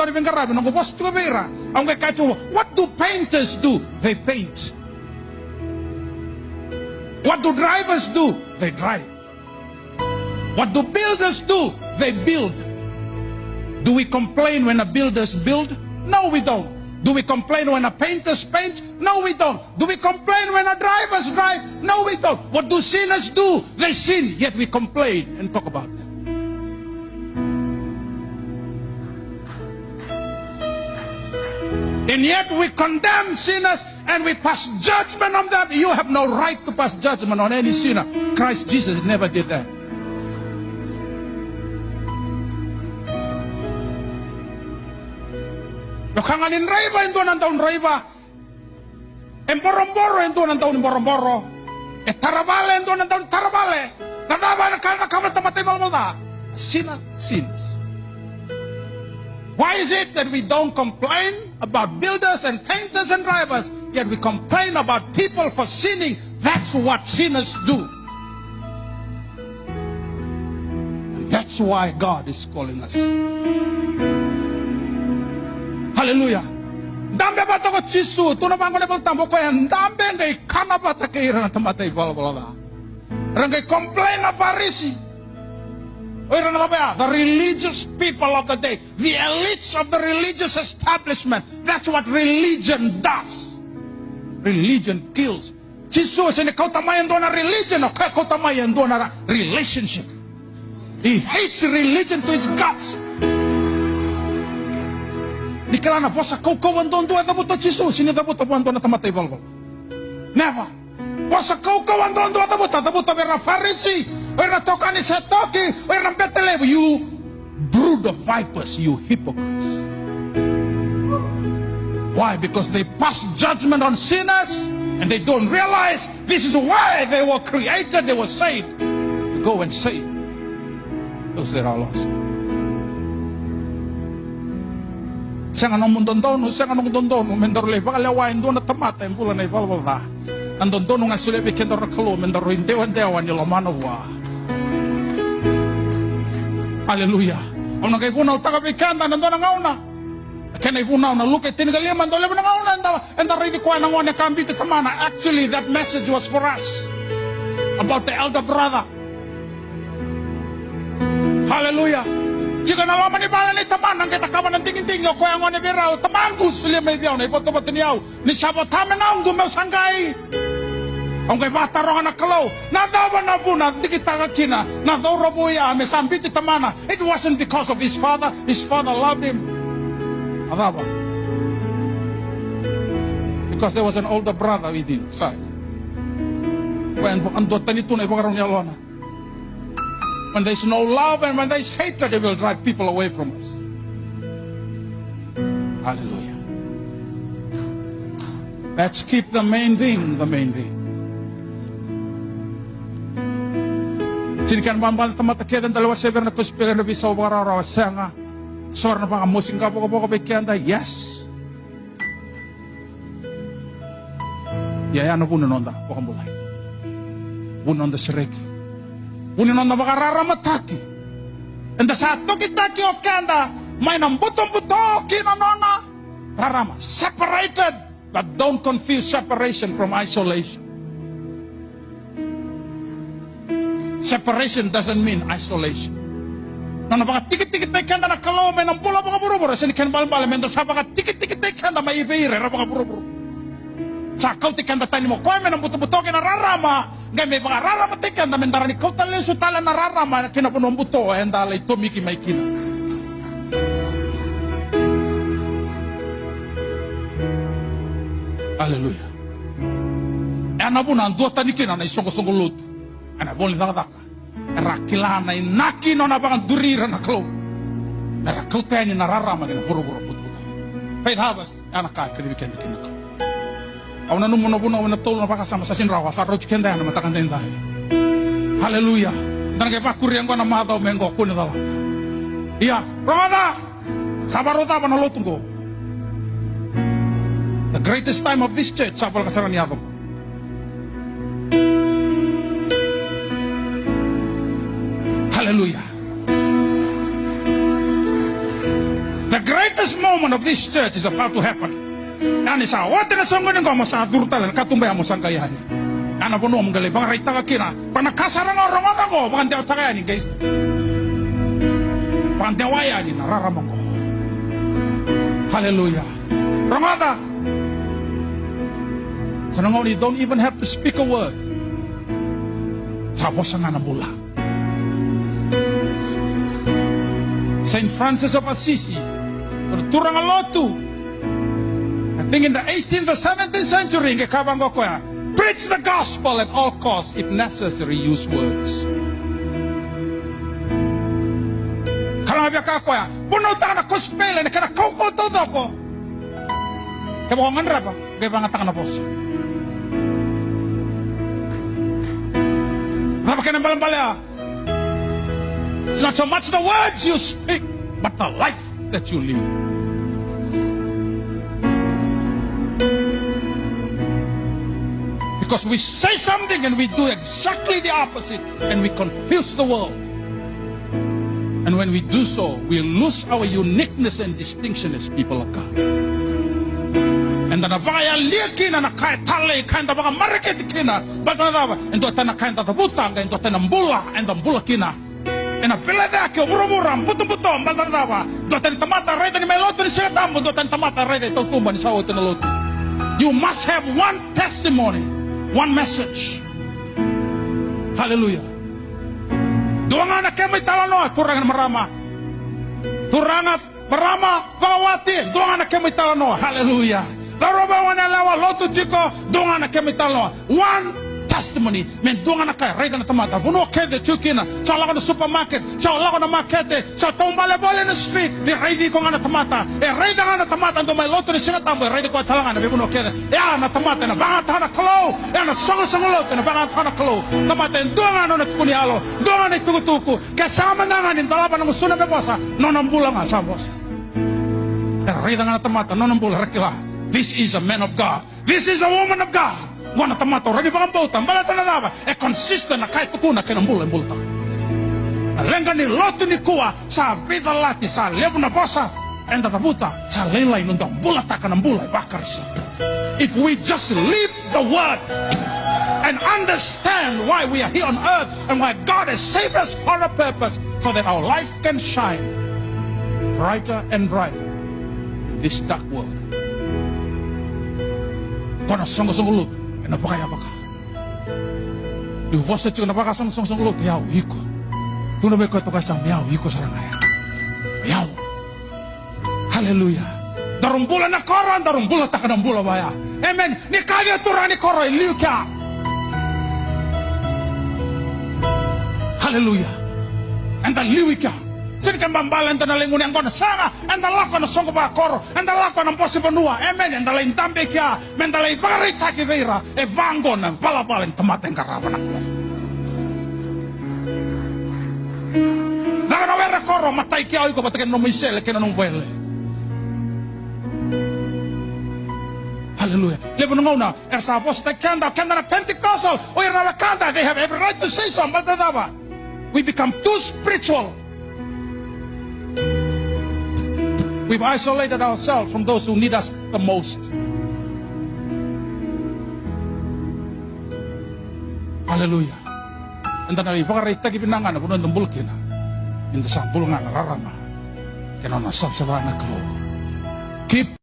Tony Vengarabi, no post to Vera. I'm going to catch you. What do painters do? They paint. What do drivers do? They drive. What do builders do? They build. Do we complain when a builders build? No, we don't. Do we complain when a painters paint? No, we don't. Do we complain when a drivers drive? No, we don't. What do sinners do? They sin, yet we complain and talk about them. And yet we condemn sinners and we pass judgment on them. You have no right to pass judgment on any sinner. Christ Jesus never did that. Kanganin raiba ito ng taon raiba. Emboro-mboro ito ng taon emboro-mboro. Tarabale ito ng taon tarabale. Nadaba na kamatamatay malmala. Sinners. Why is it that we don't complain about builders and painters and drivers, yet we complain about people for sinning? That's what sinners do. And that's why God is calling us. Hallelujah. Dambe bata ko Jisu, tuna bango ne bang tambo ko yan. Dambe ngai kana bata kay ran tamatay bala. Rangai complain na Pharisee. Oy ran ba? The religious people of the day, the elites of the religious establishment. That's what religion does. Religion kills. Jisu sini kau tamayan do na religion o kau tamayan do na relationship. He hates religion to his guts. Di kalana posa kau andon do da buto Jesus sini da buto andon na tamatay balbal. Never. Posa kau andon do da buto vera Pharisee, vera tokani sa toki, vera betele. You brood of vipers, you hypocrites. Why? Because they pass judgment on sinners and they don't realize this is why they were created, they were saved, to go and save those that are lost. Siya nga nung dondonu, mendorle, bakalawain doon na tamata, yung pula na ibalwala. Ang dondonu nga sulebi kendor na kalo, mendoro indewan-dewan nila manawa. Hallelujah. Ang nagkaikunaw, takapikanda, nandun ang ngauna. Kaya ikunaw na lukay, tinigaliman, dole mo na ngauna, and the ready kwa nang wane kambiti tamana. Actually, that message was for us. About the elder brother. Hallelujah. Jika nalaman ni bala ni taman ang kita kaman ng tingin-tingin ko ang wane biraw tamangus liya may biyaw na ipotobat niyaw ni sabotamen na ang gumaw sanggay ang kay bata rongan na kalaw nadawa na buna di kita kakina nadawra buya may sambiti tamana. It wasn't because of his father loved him adawa because there was an older brother with him say when andot tanito na ipakarong niya lona. When there's no love and when there's hatred, it will drive people away from us. Hallelujah. Let's keep the main thing, the main thing. Sinikan mambal tamatakya dan dalawa sever na kuspira na bisaw bararaw nga. Sor na baka musing ka po bekenda. Yes. Yaya na puno nonda, wakang bulay. Puno nonda sireki. Unin na makararamataki. And the sato kitaki okanda, may nang butong-buto kinanona. Rarama, separated. But don't confuse separation from isolation. Separation doesn't mean isolation. Nang napaka tikit-tikit tayo kanda na kalaw, may nang pula mga buru-buru. Sinikan balbala, may nang sabaka tikit-tikit tayo kanda, may ibeire, mga buru-buru. Sa kau tikanda tayo mo, kaya may nang buto-buto kinararama. Ngay may mga raramatikan na mendarani kau tali sutala na rarama kinapunon buto and dalay tumiki may kina. Hallelujah. Ana bunan dua tanikina na isong-isong lut. Ana boleh nakataka. Rakilana nakino na bang durira na klo. Era kau tani na rarama kina buru-buru buto. Faith harvest anak kaya kinibikan kina. Aw na numuno na tolo na pakasama sa sinrawa sa roch kenda na matakan din tayo. Hallelujah. Dan kay pakurian ko na mataw mengo ko na dala. Iya, Rona. Sabarota pa nalutong ko. The greatest time of this church sapal kasaran niya ko. Hallelujah. The greatest greatest moment of this church is about to happen. Yani sa wate na songo ng mo sa durtal katumba mo sang kayani. Ana po no mongale bang raita ka kina. Panakasara ng orang ako bang dia tagayani guys. Pantewaya ni nararamang ko. Hallelujah. Ramada. Sanang you don't even have to speak a word. Tapos ang anabula. Saint Francis of Assisi, turang alotu. I think in the 18th or 17th century, preach the gospel at all costs, if necessary, use words. Kalau biar kau ya, puno tangan aku spell, ni kena kau tahu apa? Kebohongan apa? Kau bangat tangan apa? Apa kena balam-balam? It's not so much the words you speak, but the life that you live. Because we say something and we do exactly the opposite, and we confuse the world. And when we do so, we lose our uniqueness and distinction as people of God. And then abaya liaki na nakai tale kain da baka market kina, baga na ba? Endo tana kain da butang, endo tana mbula, endo mbula kina. And a pelada ke muram butum baga na ba? Do tana tamata reda ni meloto ni setam, do tana tamata reda ito tumba ni sawo ito naloto. You must have one testimony, one message. Hallelujah. Doangan na kami talano, turangan marama. Turangan marama bawati, doangan na kami talano. Hallelujah. Daroba wana lawa lotu chiko, doangan na kami talano. One testimony, men doangan na kaya reda na tamata. Buno kede chukina, sa lako na supermarket, sa lako na market, sa tombale bole na street, ni redi ko nga na tamata. Reda nga na tamata, ando may lotu ni singatambo, redi ko talangan, na buno kede. Na tamata na bangat hana kalo, na songo lotu na bangat hana kalo. Tamata doangan na tukuni alo, doangan na tukutuku. Kasama na nga nin dalapan ng usuna bebosa, nonambula nga sa boss. Reda nga na tamata, nonambula rekila. This is a man of God. This is a woman of God. Wana tamato, ready pa ang bautan, balata na daba, consistent na kahit tukuna kinambula-mbulta. Nalenga ni loto ni kuwa sa vida lati sa levo na bosa, and tatabuta sa laylay nundang bulata ka ng bulay bakar sa. If we just live the word and understand why we are here on earth and why God has saved us for a purpose, so that our life can shine brighter and brighter in this dark world. Kono sungguh-sungguh lut. Napakaya baka. Iwas at yung napakasang-sung lut. Yaw, hiko. Tunabay ko ito kasang yaw, hiko sarangaya. Yaw. Hallelujah. Darumbula na koron, darumbula taka ng bula baya. Amen. Ni kaya turang ni koro, iliw ka. Hallelujah. And the liwi ka. Sini kan bambalan ta nalingun yang kono sanga, anda lako na songo ba koro, anda lako na posi benua, amen, anda lain tambe kia, anda lain bari taki veira, bangon na palabalin tamaten karawan ako. Daga na vera koro matay kia ko bataken no misele kena nung pele. Hallelujah. Lebo nung una, sapos ta kanda na Pentecostal, o ira na kanda, they have every right to say something, but we become too spiritual. We've isolated ourselves from those who need us the most. Hallelujah. And then we pagaray tagi pinangan na puno ng bulkin. Hindi sa bulungan nararama. Kaya nasabsabahan na kalo. Keep